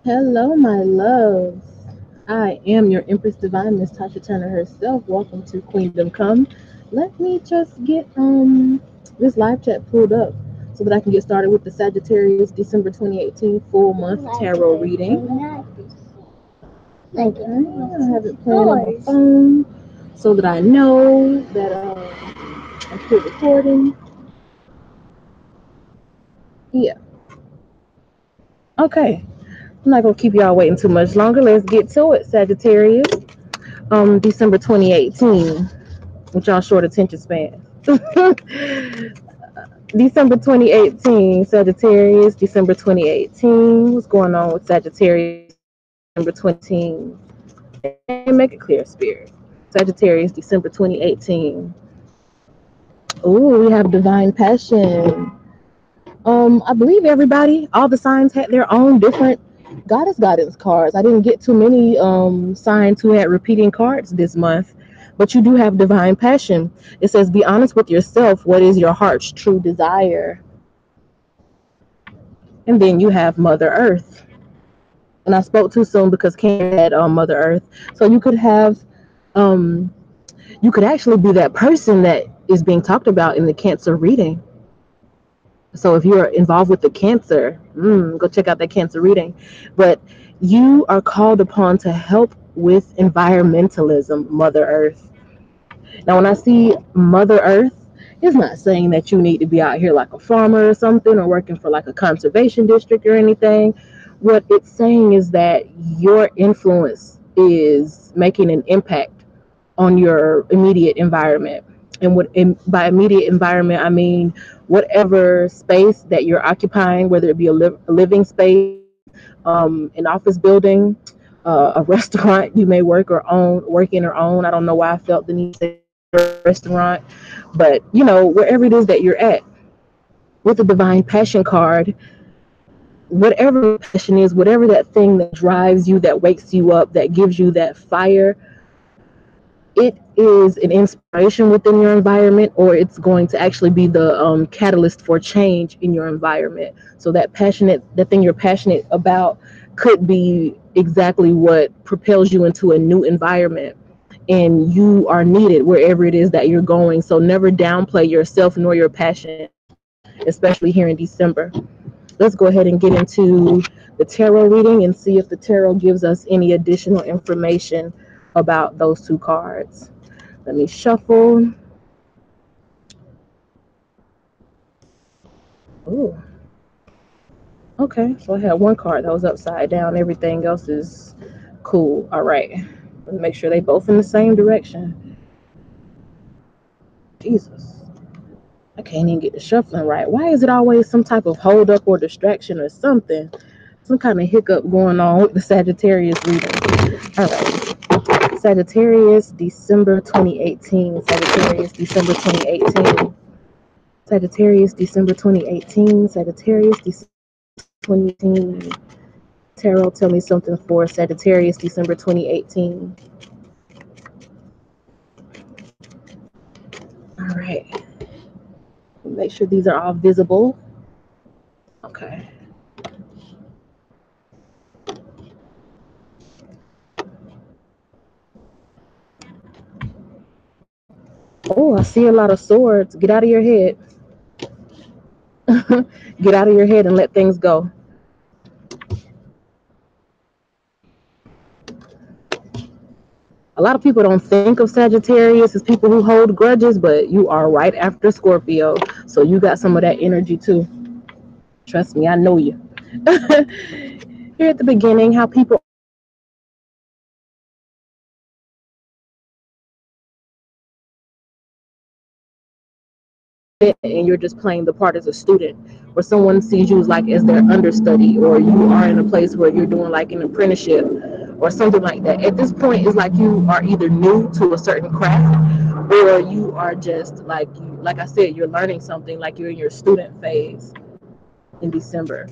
Hello, my loves. I am your Empress Divine, Miss Tasha Turner herself. Welcome to Queendom Come. Let me just get this live chat pulled up so that I can get started with the Sagittarius December 2018 full month tarot reading. Okay, I have it playing on my phone so that I know that I'm still recording. Yeah. Okay. I'm not gonna keep y'all waiting too much longer. Let's get to it, Sagittarius. December 2018. With y'all short attention span. December 2018, Sagittarius, December 2018. What's going on with Sagittarius, December 2018? And make it clear, Spirit. Sagittarius, December 2018. Ooh, we have divine passion. I believe everybody, all the signs had their own different goddess guidance cards. I didn't get too many signs who had repeating cards this month, but you do have divine passion. It says, "Be honest with yourself. What is your heart's true desire?" And then you have Mother Earth. And I spoke too soon because Cancer had Mother Earth. So um, you could actually be that person that is being talked about in the Cancer reading. So if you're involved with the Cancer, go check out that Cancer reading. But you are called upon to help with environmentalism, Mother Earth. Now, when I see Mother Earth, it's not saying that you need to be out here like a farmer or something or working for like a conservation district or anything. What it's saying is that your influence is making an impact on your immediate environment. And by immediate environment, I mean whatever space that you're occupying, whether it be a living space, an office building, a restaurant you may work in or own. I don't know why I felt the need to say restaurant, but wherever it is that you're at, with the divine passion card, whatever your passion is, whatever that thing that drives you, that wakes you up, that gives you that fire, it is an inspiration within your environment, or it's going to actually be the catalyst for change in your environment. So that thing you're passionate about could be exactly what propels you into a new environment, and you are needed wherever it is that you're going. So never downplay yourself nor your passion, especially here in December. Let's go ahead and get into the tarot reading and see if the tarot gives us any additional information about those two cards. Let me shuffle. Ooh, okay. So I had one card that was upside down. Everything else is cool. All right. Let me make sure they both in the same direction. Jesus. I can't even get the shuffling right. Why is it always some type of hold up or distraction or something? Some kind of hiccup going on with the Sagittarius reading. All right. Sagittarius, December 2018. Sagittarius, December 2018. Sagittarius, December 2018. Sagittarius, December 2018. Tarot, tell me something for Sagittarius, December 2018. All right. Make sure these are all visible. Okay. Oh, I see a lot of swords. Get out of your head. Get out of your head and let things go. A lot of people don't think of Sagittarius as people who hold grudges, but you are right after Scorpio. So you got some of that energy too. Trust me, I know you. Here at the beginning, how people and you're just playing the part as a student, or someone sees you as like as their understudy, or you are in a place where you're doing like an apprenticeship or something like that. At this point, it's like you are either new to a certain craft, or you are just like I said, you're learning something, like you're in your student phase in December.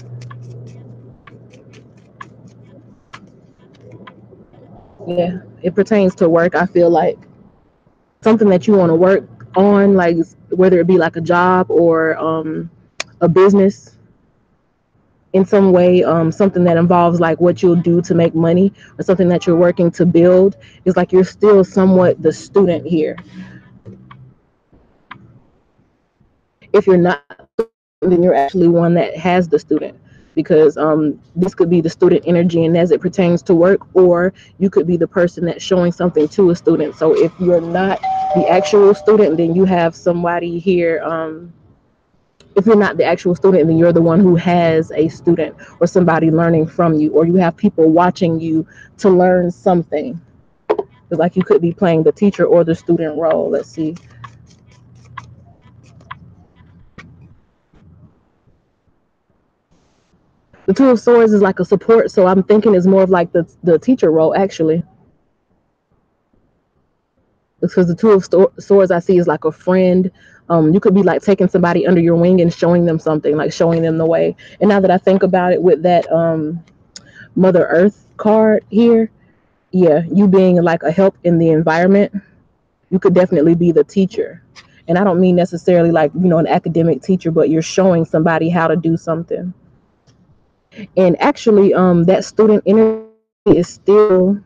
Yeah, it pertains to work. I feel like something that you want to work on, like whether it be like a job or a business. in some way, something that involves like what you'll do to make money or something that you're working to build. It's like you're still somewhat the student here. If you're not the student, then you're actually one that has the student, because this could be the student energy and as it pertains to work, or you could be the person that's showing something to a student. So if you're not the actual student, then you have somebody here. If you're not the actual student, then you're the one who has a student or somebody learning from you, or you have people watching you to learn something. It's like you could be playing the teacher or the student role. Let's see. The Two of Swords is like a support, so I'm thinking it's more of like the teacher role actually, because the Two of Swords I see is like a friend. You could be like taking somebody under your wing and showing them something, like showing them the way. And now that I think about it, with that Mother Earth card here, yeah, you being like a help in the environment, you could definitely be the teacher. And I don't mean necessarily like, an academic teacher, but you're showing somebody how to do something. And actually, that student energy is still,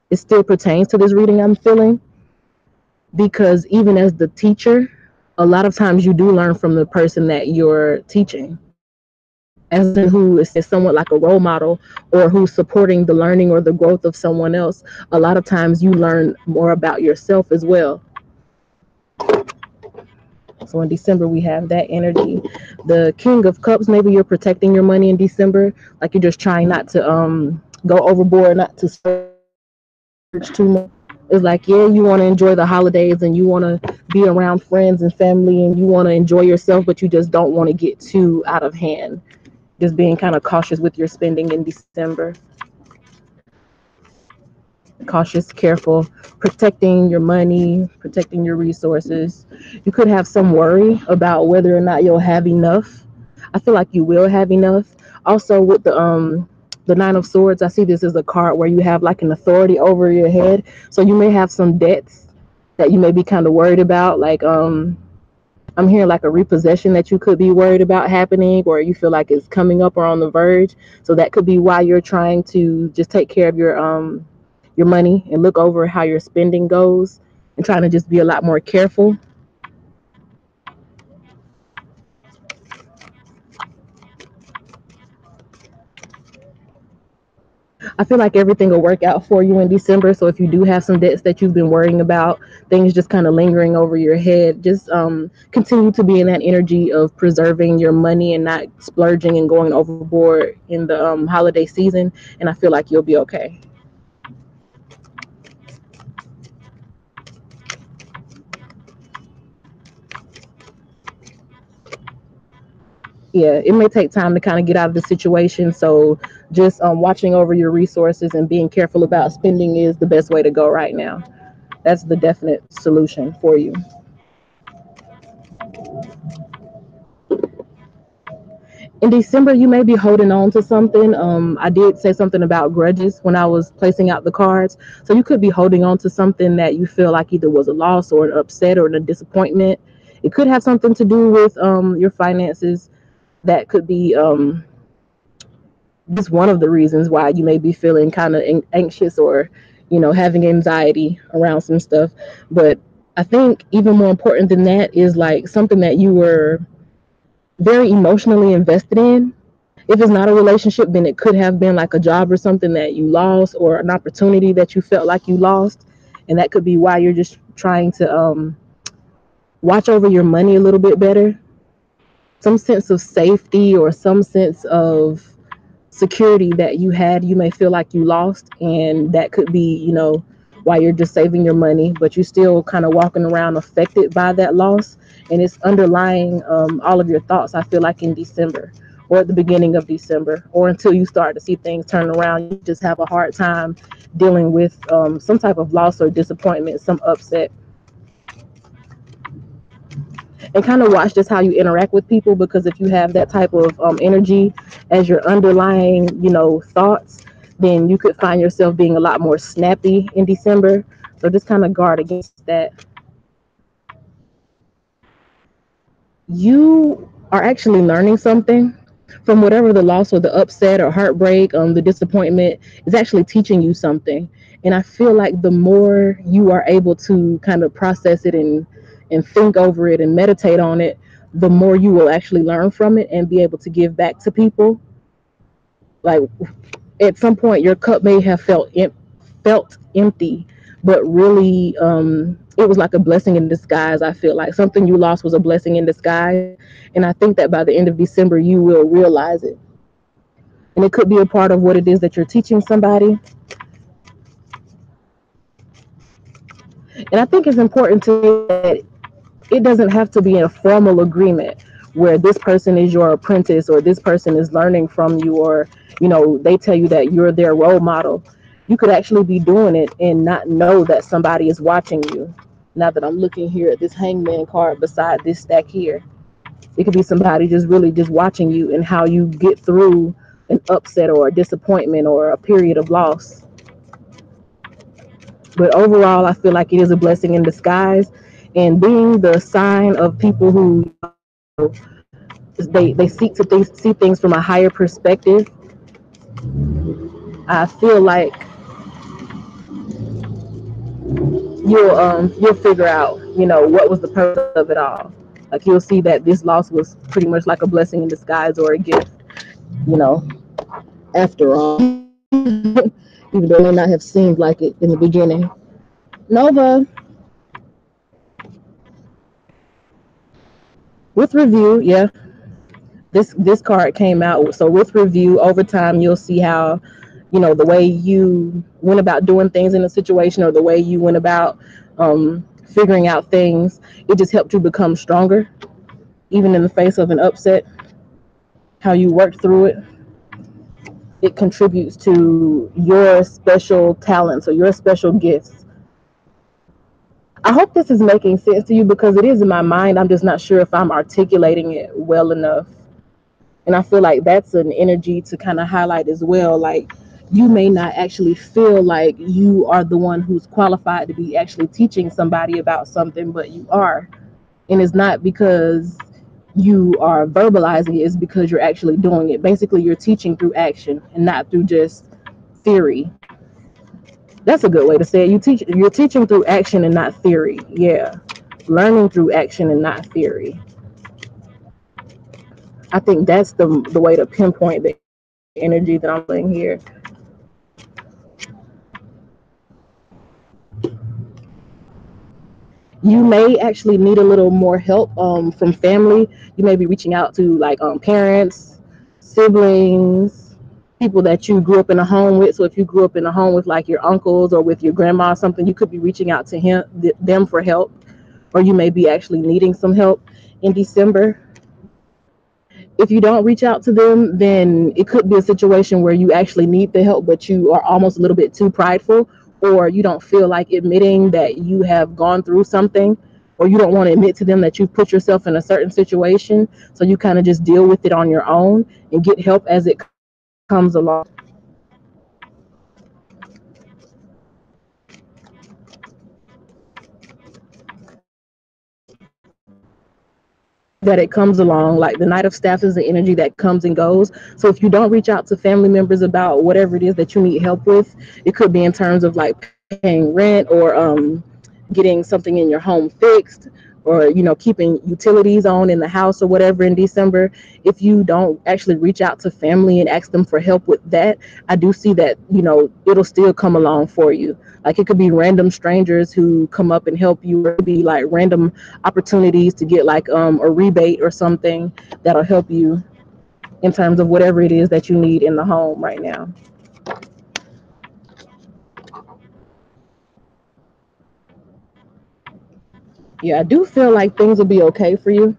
it still pertains to this reading I'm feeling, because even as the teacher, a lot of times you do learn from the person that you're teaching. As in who is somewhat like a role model, or who's supporting the learning or the growth of someone else. A lot of times you learn more about yourself as well. So in December, we have that energy. The King of Cups, maybe you're protecting your money in December. Like you're just trying not to go overboard, not to splurge too much. It's like, yeah, you want to enjoy the holidays and you want to be around friends and family and you want to enjoy yourself, but you just don't want to get too out of hand. Just being kind of cautious with your spending in December. Cautious, careful, protecting your money, protecting your resources. You could have some worry about whether or not you'll have enough. I feel like you will have enough. Also, with the Nine of Swords, I see this as a card where you have like an authority over your head. So you may have some debts that you may be kind of worried about, like I'm hearing like a repossession that you could be worried about happening, or you feel like it's coming up or on the verge. So that could be why you're trying to just take care of your money and look over how your spending goes, and trying to just be a lot more careful. I feel like everything will work out for you in December. So if you do have some debts that you've been worrying about, things just kind of lingering over your head, just continue to be in that energy of preserving your money and not splurging and going overboard in the holiday season. And I feel like you'll be okay. Yeah, it may take time to kind of get out of the situation. So just watching over your resources and being careful about spending is the best way to go right now. That's the definite solution for you. In December, you may be holding on to something. I did say something about grudges when I was placing out the cards. So you could be holding on to something that you feel like either was a loss or an upset or a disappointment. It could have something to do with your finances. That could be just one of the reasons why you may be feeling kind of anxious, or having anxiety around some stuff. But I think even more important than that is like something that you were very emotionally invested in. If it's not a relationship, then it could have been like a job or something that you lost, or an opportunity that you felt like you lost. And that could be why you're just trying to watch over your money a little bit better. Some sense of safety or some sense of security that you had, you may feel like you lost. And that could be, why you're just saving your money, but you're still kind of walking around affected by that loss. And it's underlying all of your thoughts, I feel like, in December, or at the beginning of December, or until you start to see things turn around. You just have a hard time dealing with some type of loss or disappointment, some upset. And kind of watch just how you interact with people, because if you have that type of energy as your underlying thoughts, then you could find yourself being a lot more snappy in December. So just kind of guard against that. You are actually learning something. from whatever the loss or the upset or heartbreak, the disappointment is actually teaching you something. And I feel like the more you are able to kind of process it and think over it and meditate on it, the more you will actually learn from it and be able to give back to people. Like at some point, your cup may have felt empty, but really, it was like a blessing in disguise. I feel like something you lost was a blessing in disguise, and I think that by the end of December, you will realize it. And it could be a part of what it is that you're teaching somebody. And I think it's important to say that it doesn't have to be a formal agreement where this person is your apprentice or this person is learning from you, or they tell you that you're their role model. You could actually be doing it and not know that somebody is watching you. Now that I'm looking here at this hangman card beside this stack here, it could be somebody just really just watching you and how you get through an upset or a disappointment or a period of loss. But overall, I feel like it is a blessing in disguise. And being the sign of people who, they seek to see things from a higher perspective, I feel like you'll figure out, what was the purpose of it all. Like you'll see that this loss was pretty much like a blessing in disguise or a gift, you know, after all. Even though it may not have seemed like it in the beginning. Nova, with review, yeah. This card came out. So with review, over time you'll see how, the way you went about doing things in a situation, or the way you went about figuring out things, it just helped you become stronger, even in the face of an upset. How you worked through it, it contributes to your special talents or your special gifts. I hope this is making sense to you, because it is in my mind. I'm just not sure if I'm articulating it well enough. And I feel like that's an energy to kind of highlight as well. Like, you may not actually feel like you are the one who's qualified to be actually teaching somebody about something, but you are. And it's not because you are verbalizing it, it's because you're actually doing it. Basically, you're teaching through action and not through just theory. That's a good way to say it. You're teaching through action and not theory. Yeah. Learning through action and not theory. I think that's the way to pinpoint the energy that I'm feeling here. You may actually need a little more help from family. You may be reaching out to like parents, siblings, people that you grew up in a home with. So if you grew up in a home with like your uncles or with your grandma or something, you could be reaching out to them for help, or you may be actually needing some help in December. If you don't reach out to them, then it could be a situation where you actually need the help, but you are almost a little bit too prideful, or you don't feel like admitting that you have gone through something, or you don't want to admit to them that you've put yourself in a certain situation. So you kind of just deal with it on your own and get help as it comes along. That it comes along. Like the Knight of Staff is the energy that comes and goes. So if you don't reach out to family members about whatever it is that you need help with, it could be in terms of like paying rent, or getting something in your home fixed, or keeping utilities on in the house or whatever in December. If you don't actually reach out to family and ask them for help with that, I do see that it'll still come along for you. Like it could be random strangers who come up and help you, or it could be like random opportunities to get like a rebate or something that'll help you in terms of whatever it is that you need in the home right now. Yeah, I do feel like things will be okay for you.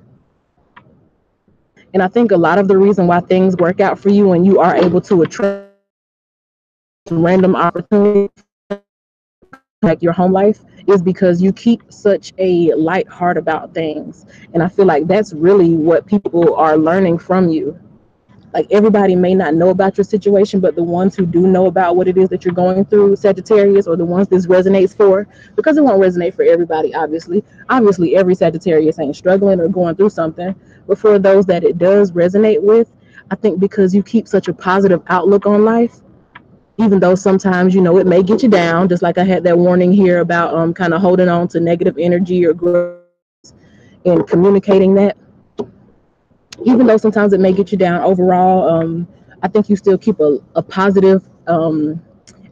And I think a lot of the reason why things work out for you and you are able to attract random opportunities like your home life is because you keep such a light heart about things. And I feel like that's really what people are learning from you. Like everybody may not know about your situation, but the ones who do know about what it is that you're going through, Sagittarius, or the ones this resonates for, because it won't resonate for everybody, obviously. Obviously, every Sagittarius ain't struggling or going through something. But for those that it does resonate with, I think because you keep such a positive outlook on life, even though sometimes, it may get you down, just like I had that warning here about kind of holding on to negative energy or grudges and communicating that. Even though sometimes it may get you down overall, I think you still keep a positive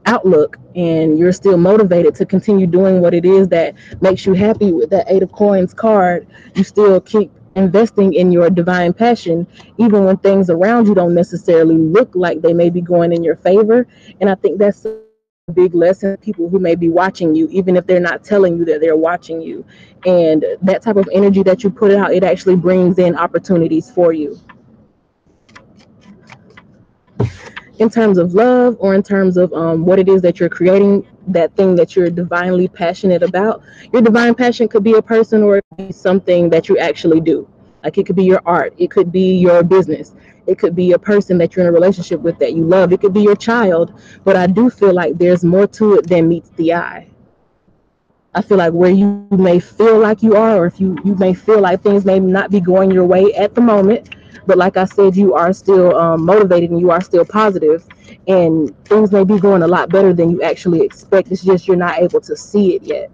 outlook, and you're still motivated to continue doing what it is that makes you happy. With that Eight of Coins card, you still keep investing in your divine passion, even when things around you don't necessarily look like they may be going in your favor. And I think that's a big lesson to people who may be watching you, even if they're not telling you that they're watching you. And that type of energy that you put out, it actually brings in opportunities for you. In terms of love, or in terms of what it is that you're creating, that thing that you're divinely passionate about. Your divine passion could be a person, or it could be something that you actually do. Like, it could be your art, it could be your business, it could be a person that you're in a relationship with that you love, it could be your child. But I do feel like there's more to it than meets the eye. I feel like where you may feel like you are, or if you may feel like things may not be going your way at the moment, but like I said, you are still motivated and you are still positive, and things may be going a lot better than you actually expect. It's just you're not able to see it yet.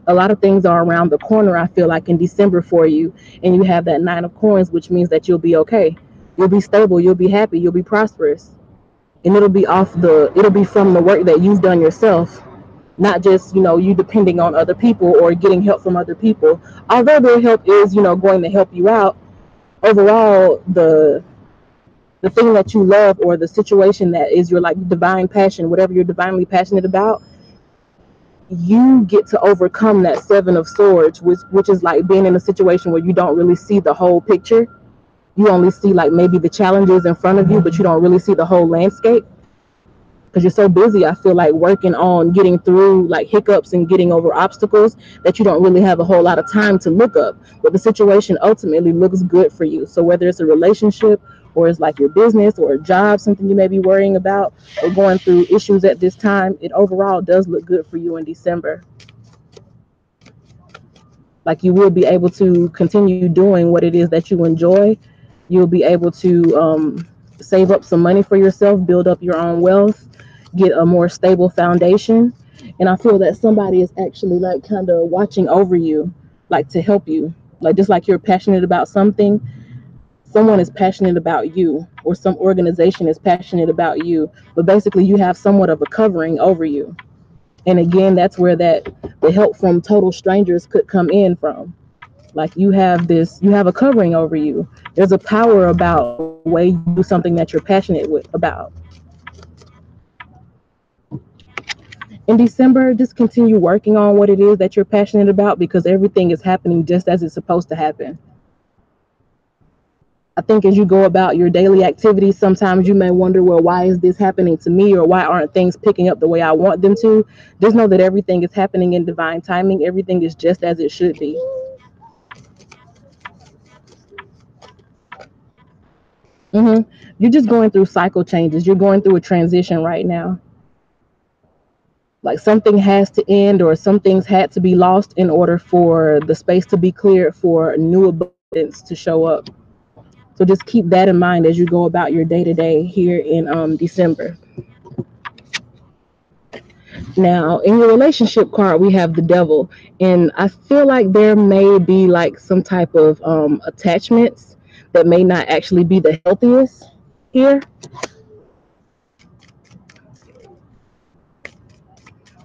A lot of things are around the corner, I feel like, in December for you, and you have that Nine of Coins, which means that you'll be okay. You'll be stable, you'll be happy, you'll be prosperous. And it'll be from the work that you've done yourself, not just you depending on other people or getting help from other people. Although their help is going to help you out, overall the thing that you love, or the situation that is your like divine passion, whatever you're divinely passionate about, you get to overcome that Seven of Swords, which is like being in a situation where you don't really see the whole picture. You only see like maybe the challenges in front of you, but you don't really see the whole landscape, because you're so busy, I feel like, working on getting through like hiccups and getting over obstacles, that you don't really have a whole lot of time to look up. But the situation ultimately looks good for you. So whether it's a relationship, or it's like your business or a job, something you may be worrying about or going through issues at this time, it overall does look good for you in December. Like, you will be able to continue doing what it is that you enjoy. You'll be able to save up some money for yourself, build up your own wealth, get a more stable foundation. And I feel that somebody is actually like kind of watching over you, like to help you. Like, just like you're passionate about something, someone is passionate about you, or some organization is passionate about you. But basically, you have somewhat of a covering over you. And again, that's where the help from total strangers could come in from. Like, you have a covering over you. There's a power about the way you do something that you're passionate about. In December, just continue working on what it is that you're passionate about, because everything is happening just as it's supposed to happen. I think as you go about your daily activities, sometimes you may wonder, well, why is this happening to me, or why aren't things picking up the way I want them to? Just know that everything is happening in divine timing. Everything is just as it should be. You're just going through cycle changes. You're going through a transition right now. Like, something has to end, or some things had to be lost in order for the space to be cleared for new abundance to show up. So just keep that in mind as you go about your day to day here in December. Now, in your relationship card, we have the Devil, and I feel like there may be like some type of attachments that may not actually be the healthiest here.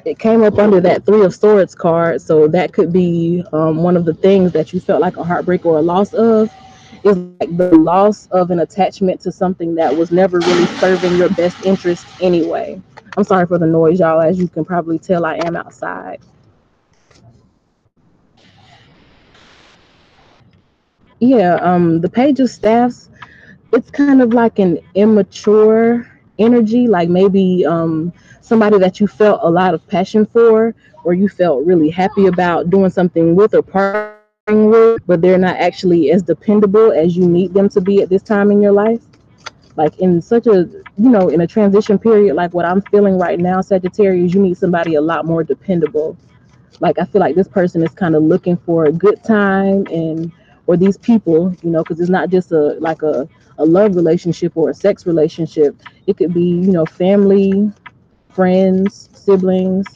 It came up under that Three of Swords card, so that could be one of the things that you felt like a heartbreak or a loss of, is like the loss of an attachment to something that was never really serving your best interest anyway. I'm sorry for the noise, y'all. As you can probably tell, I am outside. Yeah, the Page of Staffs, it's kind of like an immature energy, like maybe somebody that you felt a lot of passion for, or you felt really happy about doing something with or partnering with, but they're not actually as dependable as you need them to be at this time in your life. Like, in such a, in a transition period like what I'm feeling right now, Sagittarius, you need somebody a lot more dependable. Like, I feel like this person is kind of looking for a good time, and or these people, because it's not just a a love relationship or a sex relationship. It could be, family, friends, siblings,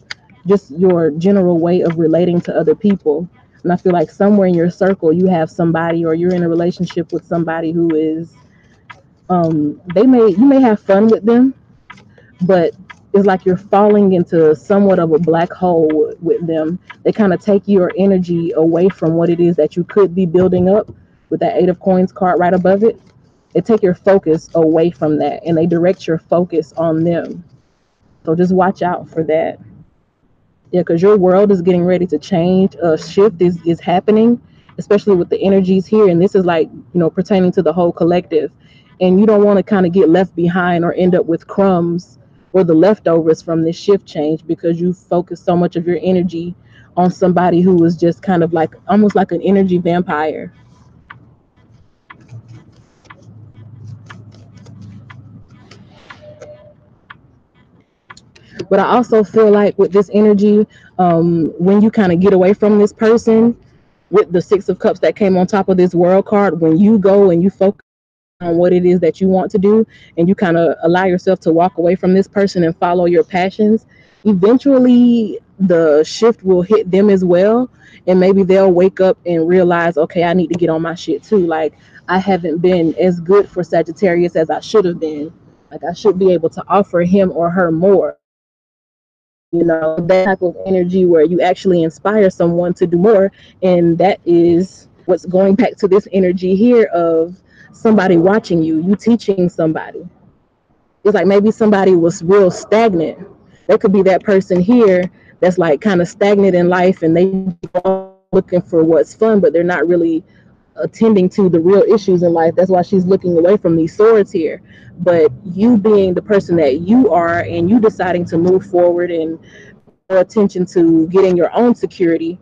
just your general way of relating to other people. And I feel like somewhere in your circle you have somebody, or you're in a relationship with somebody who is, you may have fun with them, but it's like you're falling into somewhat of a black hole with them. They kind of take your energy away from what it is that you could be building up with that Eight of Coins card right above it. They take your focus away from that and they direct your focus on them. So just watch out for that. Yeah, because your world is getting ready to change. A shift is happening, especially with the energies here. And this is like, pertaining to the whole collective. And you don't want to kind of get left behind or end up with crumbs or the leftovers from this shift change, because you focus so much of your energy on somebody who is just kind of like almost like an energy vampire. But I also feel like with this energy, when you kind of get away from this person, with the Six of Cups that came on top of this World card, when you go and you focus on what it is that you want to do, and you kind of allow yourself to walk away from this person and follow your passions, eventually the shift will hit them as well. And maybe they'll wake up and realize, okay, I need to get on my shit too. Like, I haven't been as good for Sagittarius as I should have been. Like, I should be able to offer him or her more. That type of energy where you actually inspire someone to do more. And that is what's going back to this energy here of somebody watching you, you teaching somebody. It's like maybe somebody was real stagnant. There could be that person here that's like kind of stagnant in life, and they looking for what's fun, but they're not really attending to the real issues in life. That's why she's looking away from these swords here. But you being the person that you are, and you deciding to move forward and pay more attention to getting your own security,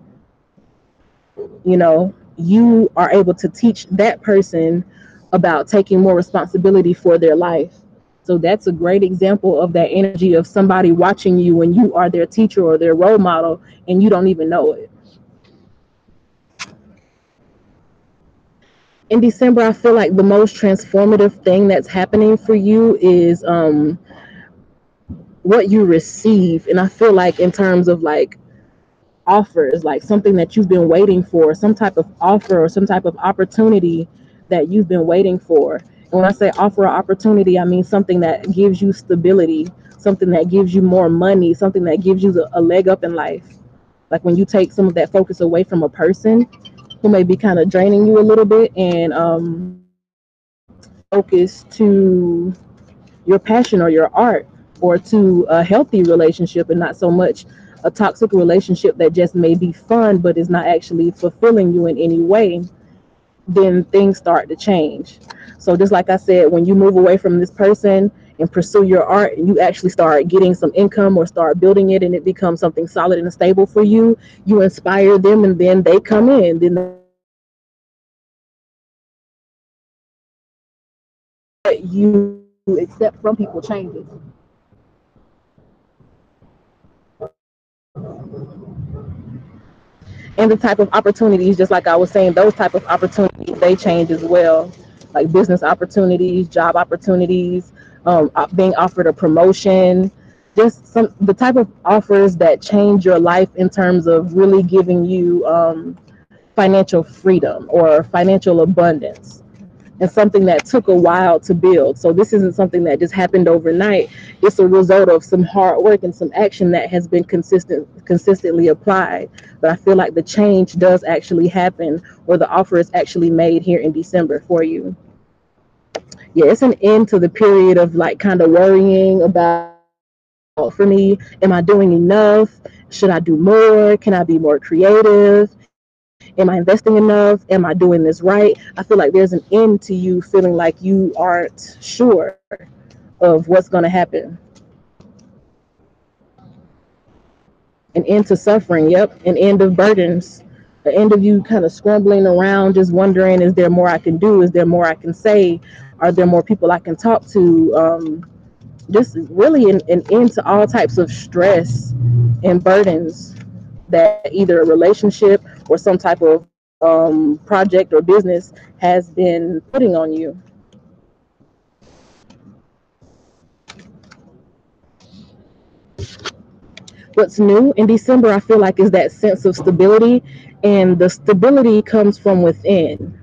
you are able to teach that person about taking more responsibility for their life. So that's a great example of that energy of somebody watching you when you are their teacher or their role model and you don't even know it. In December, I feel like the most transformative thing that's happening for you is what you receive. And I feel like in terms of like offers, like something that you've been waiting for, some type of offer or some type of opportunity that you've been waiting for. And when I say offer or opportunity, I mean something that gives you stability, something that gives you more money, something that gives you a leg up in life. Like when you take some of that focus away from a person who may be kind of draining you a little bit, and focus to your passion or your art, or to a healthy relationship and not so much a toxic relationship that just may be fun but is not actually fulfilling you in any way, then things start to change. So just like I said, when you move away from this person and pursue your art and you actually start getting some income or start building it and it becomes something solid and stable for you, you inspire them and then they come in. Then what you accept from people changes. And the type of opportunities, just like I was saying, those type of opportunities, they change as well. Like business opportunities, job opportunities, being offered a promotion, just some the type of offers that change your life in terms of really giving you financial freedom or financial abundance, and something that took a while to build. So this isn't something that just happened overnight. It's a result of some hard work and some action that has been consistently applied. But I feel like the change does actually happen, or the offer is actually made here in December for you. Yeah, it's an end to the period of like kind of worrying about, for me, am I doing enough? Should I do more? Can I be more creative? Am I investing enough? Am I doing this right? I feel like there's an end to you feeling like you aren't sure of what's going to happen. An end to suffering, yep, an end of burdens, the end of you kind of scrambling around, just wondering, is there more I can do? Is there more I can say? Are there more people I can talk to? Just really an end to all types of stress and burdens that either a relationship or some type of project or business has been putting on you. What's new in December, I feel like, is that sense of stability, and the stability comes from within.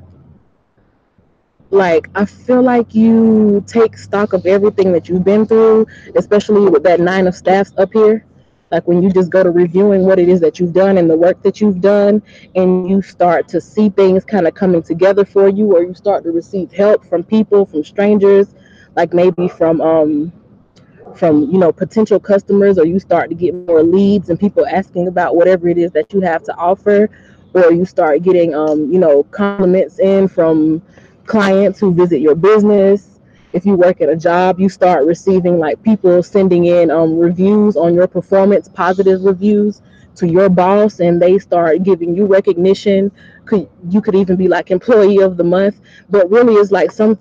Like, I feel like you take stock of everything that you've been through, especially with that nine of staffs up here. Like when you just go to reviewing what it is that you've done and the work that you've done, and you start to see things kind of coming together for you, or you start to receive help from people, from strangers, like maybe from potential customers, or you start to get more leads and people asking about whatever it is that you have to offer, or you start getting compliments in from clients who visit your business. If you work at a job, you start receiving like people sending in reviews on your performance, positive reviews to your boss, and they start giving you recognition. You could even be like employee of the month, but really it's like some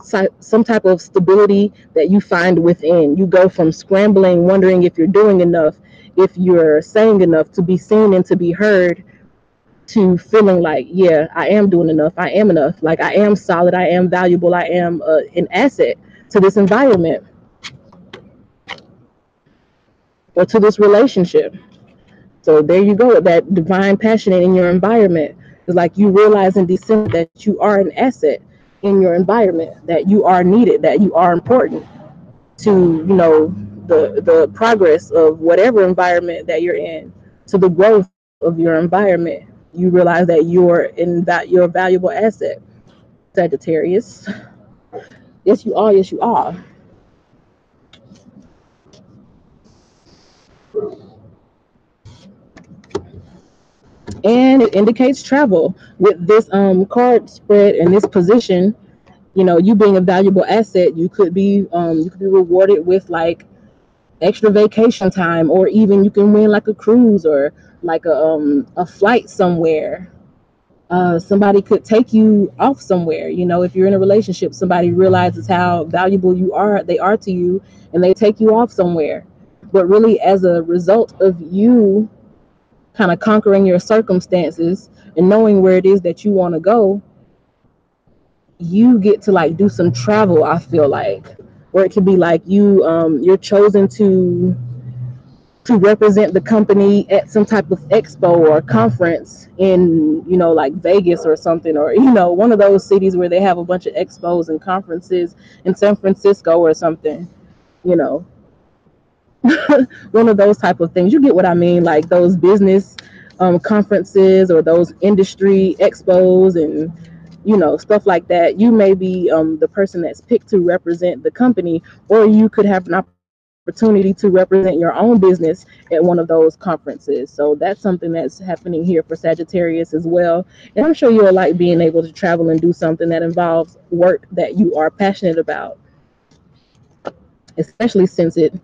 type of stability that you find within. You go from scrambling, wondering if you're doing enough, if you're saying enough to be seen and to be heard, to feeling like, yeah, I am doing enough. I am enough. Like I am solid. I am valuable. I am an asset to this environment or to this relationship. So there you go with that divine passion in your environment. It's like you realize in December that you are an asset in your environment, that you are needed, that you are important to, the progress of whatever environment that you're in, to the growth of your environment. You realize that you're a valuable asset. Sagittarius. Yes, you are. Yes, you are. And it indicates travel with this card spread and this position. You being a valuable asset, you could be rewarded with like extra vacation time, or even you can win like a cruise or like a flight somewhere. Somebody could take you off somewhere. If you're in a relationship, somebody realizes how valuable they are to you, and they take you off somewhere. But really, as a result of you kind of conquering your circumstances and knowing where it is that you want to go, you get to like do some travel. I feel like, or it could be like you're chosen to represent the company at some type of expo or conference in like Vegas or something, or one of those cities where they have a bunch of expos and conferences in San Francisco or something. you know One of those type of things. You get what I mean, like those business conferences or those industry expos and stuff like that. You may be the person that's picked to represent the company, or you could have an opportunity to represent your own business at one of those conferences. So that's something that's happening here for Sagittarius as well. And I'm sure you'll like being able to travel and do something that involves work that you are passionate about, especially since it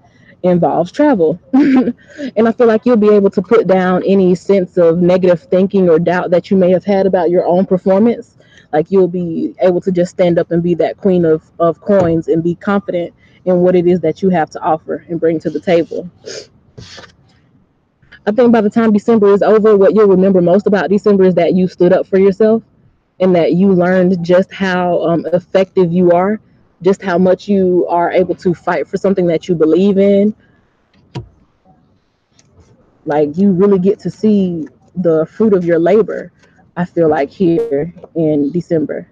involves travel. And I feel like you'll be able to put down any sense of negative thinking or doubt that you may have had about your own performance. Like you'll be able to just stand up and be that queen of coins and be confident in what it is that you have to offer and bring to the table. I think by the time December is over, what you'll remember most about December is that you stood up for yourself, and that you learned just how effective you are, just how much you are able to fight for something that you believe in. Like you really get to see the fruit of your labor, I feel like, here in December.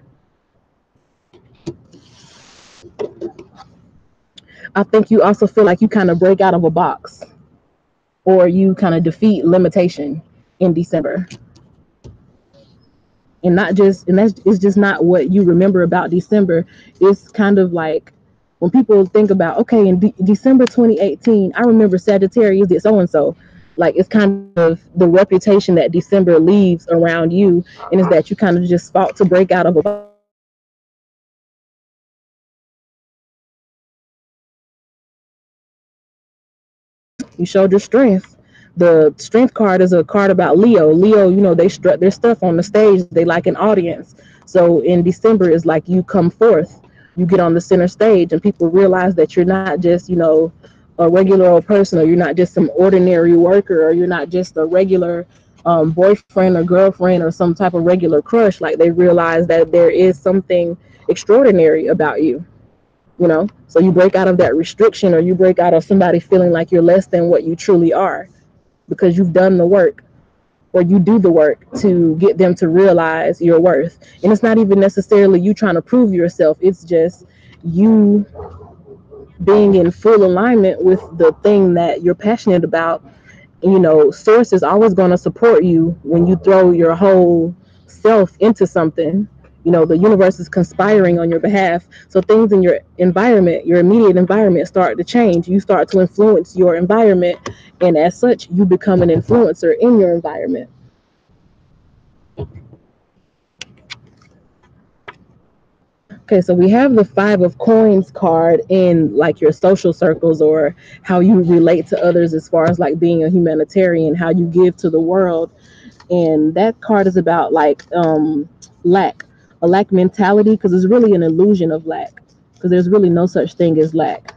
I think you also feel like you kind of break out of a box, or you kind of defeat limitation in December. And that's it's just not what you remember about December. It's kind of like when people think about, okay, in December 2018, I remember Sagittarius did so and so. Like it's kind of the reputation that December leaves around you, and is that you kind of just fought to break out of a box. You showed your strength. You showed your strength. You showed your strength. The strength card is a card about Leo. Leo, they strut their stuff on the stage. They like an audience. So in December, it's like you come forth. You get on the center stage, and people realize that you're not just, a regular old person, or you're not just some ordinary worker, or you're not just a regular boyfriend or girlfriend or some type of regular crush. Like they realize that there is something extraordinary about you. So you break out of that restriction, or you break out of somebody feeling like you're less than what you truly are. because you've done the work, or you do the work to get them to realize your worth. And it's not even necessarily you trying to prove yourself, it's just you being in full alignment with the thing that you're passionate about. You know, source is always going to support you when you throw your whole self into something. You know, the universe is conspiring on your behalf. So things in your environment, your immediate environment, start to change. You start to influence your environment, and as such you become an influencer in your environment. Okay, so we have the Five of Coins card in like your social circles, or how you relate to others, as far as like being a humanitarian, how you give to the world. And that card is about like lack, a lack mentality, because it's really an illusion of lack, because there's really no such thing as lack.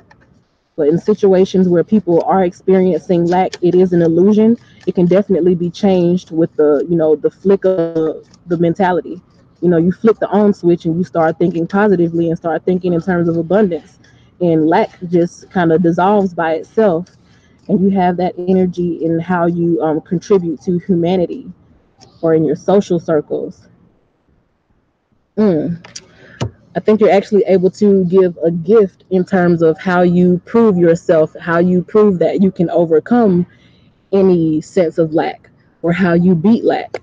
But in situations where people are experiencing lack, it is an illusion. It can definitely be changed with the, you know, the flick of the mentality. You know, you flip the on switch and you start thinking positively and start thinking in terms of abundance. And lack just kind of dissolves by itself. And you have that energy in how you contribute to humanity, or in your social circles. Mm. I think you're actually able to give a gift in terms of how you prove yourself, how you prove that you can overcome any sense of lack, or how you beat lack.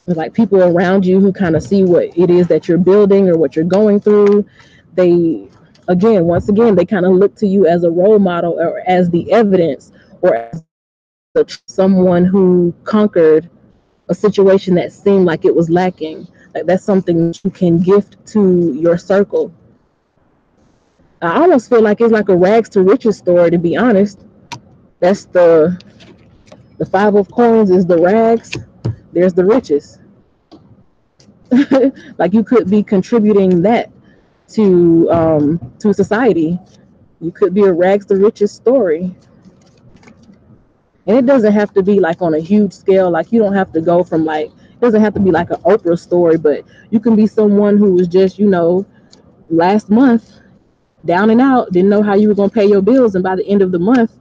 Like people around you who kind of see what it is that you're building or what you're going through, they, again, once again, they kind of look to you as a role model, or as the evidence, or as someone who conquered a situation that seemed like it was lacking. Like that's something that you can gift to your circle. I almost feel like it's like a rags to riches story, to be honest. That's the Five of Coins is the rags. There's the riches. Like you could be contributing that to society. You could be a rags to riches story. And it doesn't have to be like on a huge scale. Like you don't have to go from like, it doesn't have to be like an Oprah story, but you can be someone who was just, you know, last month down and out, didn't know how you were going to pay your bills, and by the end of the month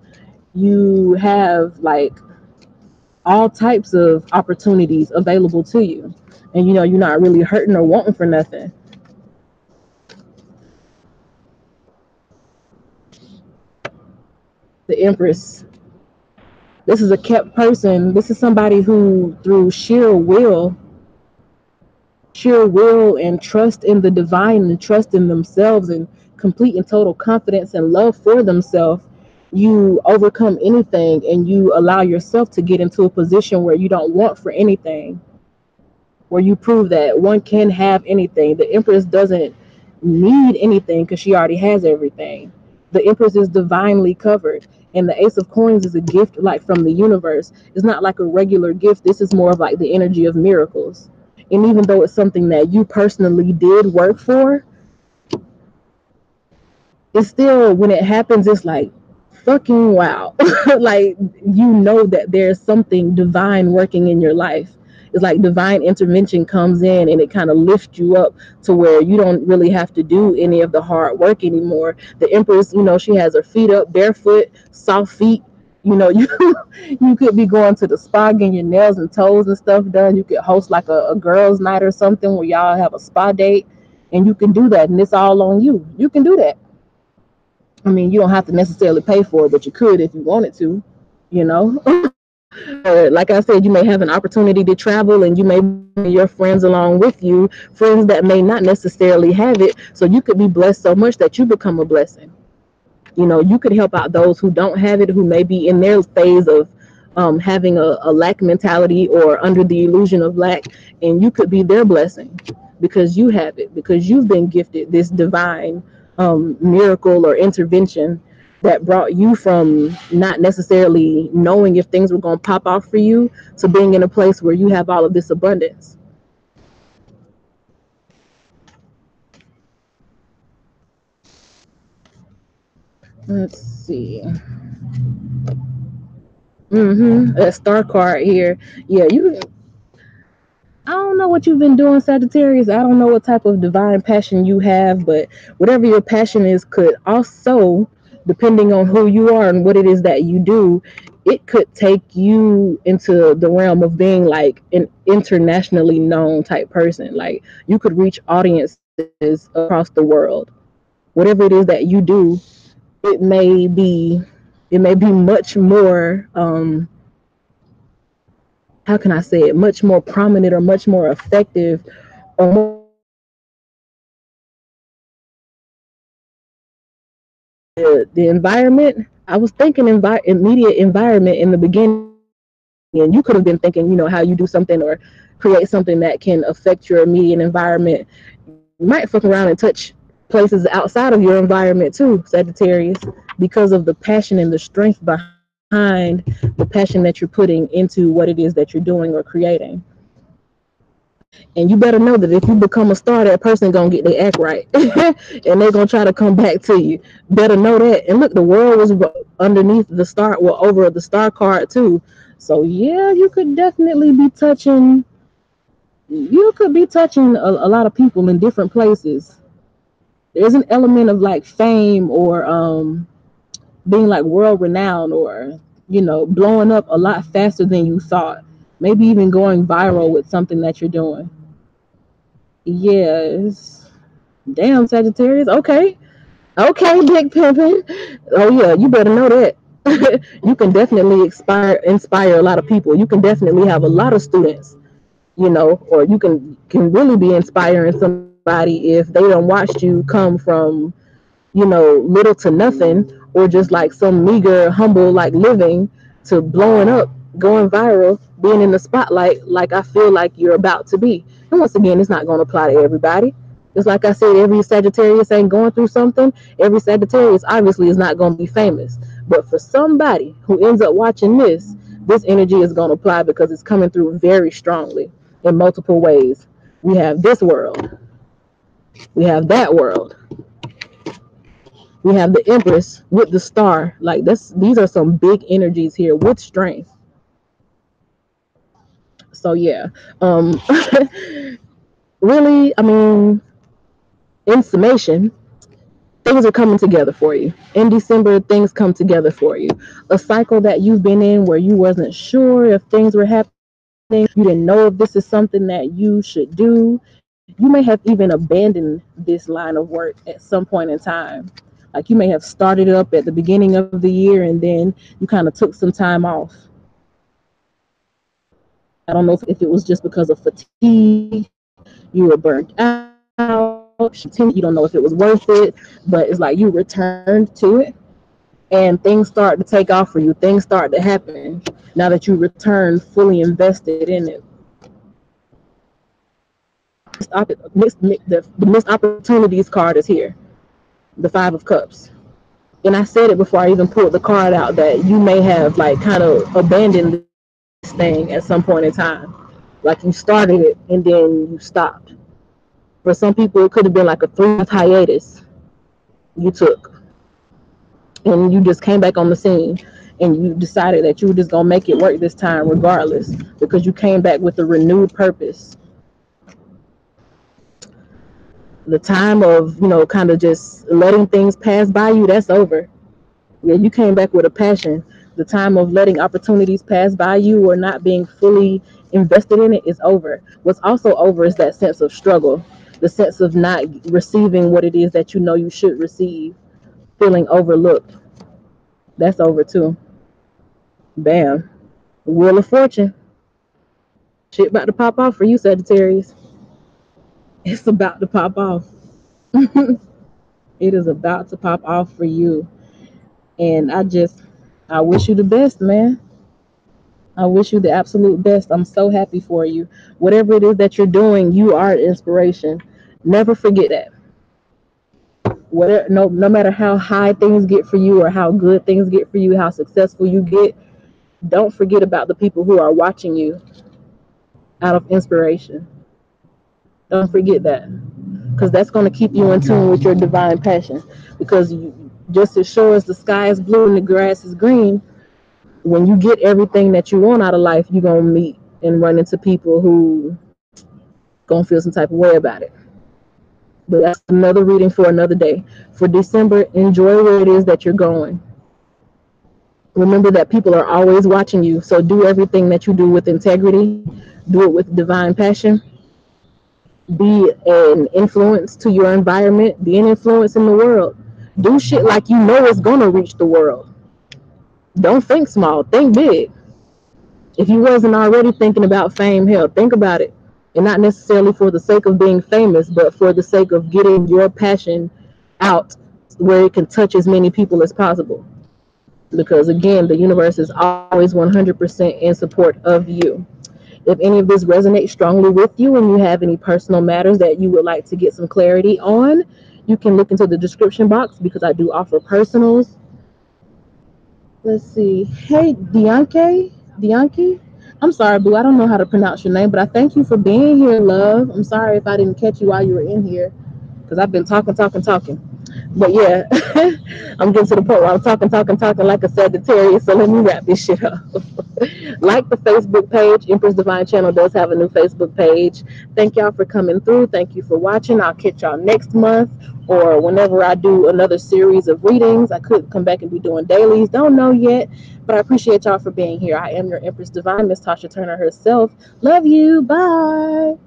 you have like all types of opportunities available to you, and you know you're not really hurting or wanting for nothing. The Empress, this is a kept person. This is somebody who through sheer will and trust in the divine, and trust in themselves, and complete and total confidence and love for themselves, you overcome anything, and you allow yourself to get into a position where you don't want for anything, where you prove that one can have anything. The Empress doesn't need anything because she already has everything. The Empress is divinely covered. And the Ace of Coins is a gift like from the universe. It's not like a regular gift. This is more of like the energy of miracles. And even though it's something that you personally did work for, it's still, when it happens, it's like fucking wow. Like you know that there's something divine working in your life. It's like divine intervention comes in and it kind of lifts you up to where you don't really have to do any of the hard work anymore. The Empress, you know, she has her feet up, barefoot, soft feet. You know, you could be going to the spa, getting your nails and toes and stuff done. You could host like a girls' night or something where y'all have a spa date, and you can do that, and it's all on you. You can do that. I mean, you don't have to necessarily pay for it, but you could if you wanted to, you know. Like I said, you may have an opportunity to travel, and you may bring your friends along with you, friends that may not necessarily have it. So you could be blessed so much that you become a blessing. You know, you could help out those who don't have it, who may be in their phase of having a lack mentality or under the illusion of lack, and you could be their blessing because you have it, because you've been gifted this divine miracle or intervention that brought you from not necessarily knowing if things were going to pop off for you to being in a place where you have all of this abundance. Let's see. That star card here. Yeah, you, I don't know what you've been doing, Sagittarius. I don't know what type of divine passion you have, but whatever your passion is could also depending on who you are and what it is that you do, it could take you into the realm of being like an internationally known type person. Like you could reach audiences across the world. Whatever it is that you do, it may be it may be much more how can I say it, much more prominent or much more effective or more the environment. I was thinking immediate environment in the beginning, and you could have been thinking, how you do something or create something that can affect your immediate environment. You might fuck around and touch places outside of your environment too, Sagittarius, because of the passion and the strength behind the passion that you're putting into what it is that you're doing or creating. And you better know that if you become a star, that person gonna get their act right, and they're gonna try to come back to you. Better know that. And look, the world was underneath the star, well, over the star card too. So yeah, you could definitely be touching. You could be touching a lot of people in different places. There's an element of like fame or being like world renowned or blowing up a lot faster than you thought. Maybe even going viral with something that you're doing. Yes. Damn, Sagittarius. Okay. Okay, Big Pimpin'. Oh yeah, you better know that. You can definitely inspire a lot of people. You can definitely have a lot of students, or you can really be inspiring somebody if they don't watch you come from little to nothing, or just like some meager, humble like living to blowing up, going viral, being in the spotlight like I feel like you're about to be. And once again, it's not going to apply to everybody. Just like I said, every Sagittarius ain't going through something. Every Sagittarius obviously is not going to be famous. But for somebody who ends up watching this energy is going to apply because it's coming through very strongly in multiple ways. We have this world, we have that world, we have the Empress with the star. Like these are some big energies here with strength. So yeah, um, really, I mean, in summation, things are coming together for you. In December, things come together for you. A cycle that you've been in where you wasn't sure if things were happening, you didn't know if this is something that you should do. You may have even abandoned this line of work at some point in time. Like you may have started up at the beginning of the year and then you kind of took some time off. I don't know if it was just because of fatigue, you were burnt out, you don't know if it was worth it, but it's like you returned to it and things start to take off for you. Things start to happen now that you return fully invested in it. The missed opportunities card is here, the Five of Cups. And I said it before I even pulled the card out that you may have like kind of abandoned this thing at some point in time. Like you started it and then you stopped. For some people, it could have been like a 3 month hiatus you took, and you just came back on the scene and you decided that you were just gonna make it work this time regardless because you came back with a renewed purpose. The time of kind of just letting things pass by you, that's over. Yeah, you came back with a passion. The time of letting opportunities pass by you or not being fully invested in it is over. What's also over is that sense of struggle, the sense of not receiving what it is that you know you should receive, feeling overlooked. That's over too. Bam. Wheel of Fortune. Shit about to pop off for you, Sagittarius. It's about to pop off. It is about to pop off for you. And I wish you the best, man. I wish you the absolute best. I'm so happy for you. Whatever it is that you're doing, you are an inspiration. Never forget that. Whatever, no matter how high things get for you or how good things get for you, how successful you get, don't forget about the people who are watching you out of inspiration. Don't forget that, because that's going to keep you in tune with your divine passion. Because just as sure as the sky is blue and the grass is green, when you get everything that you want out of life, you're going to meet and run into people who going to feel some type of way about it. But that's another reading for another day. For December, enjoy where it is that you're going. Remember that people are always watching you, so do everything that you do with integrity, do it with divine passion, be an influence to your environment, be an influence in the world. Do shit like you know it's gonna reach the world. Don't think small, think big. If you wasn't already thinking about fame, hell, think about it. And not necessarily for the sake of being famous, but for the sake of getting your passion out where it can touch as many people as possible. Because again, the universe is always 100% in support of you. If any of this resonates strongly with you and you have any personal matters that you would like to get some clarity on, you can look into the description box because I do offer personals. Let's see. Hey, Dianke? I'm sorry, Boo. I don't know how to pronounce your name, but I thank you for being here, love. I'm sorry if I didn't catch you while you were in here because I've been talking. But yeah, I'm getting to the point where I'm talking like a Sagittarius. So let me wrap this shit up. Like the Facebook page, Empress Divine Channel does have a new Facebook page. Thank y'all for coming through. Thank you for watching. I'll catch y'all next month or whenever I do another series of readings. I could come back and be doing dailies. Don't know yet, but I appreciate y'all for being here. I am your Empress Divine, Miss Tasha Turner herself. Love you. Bye.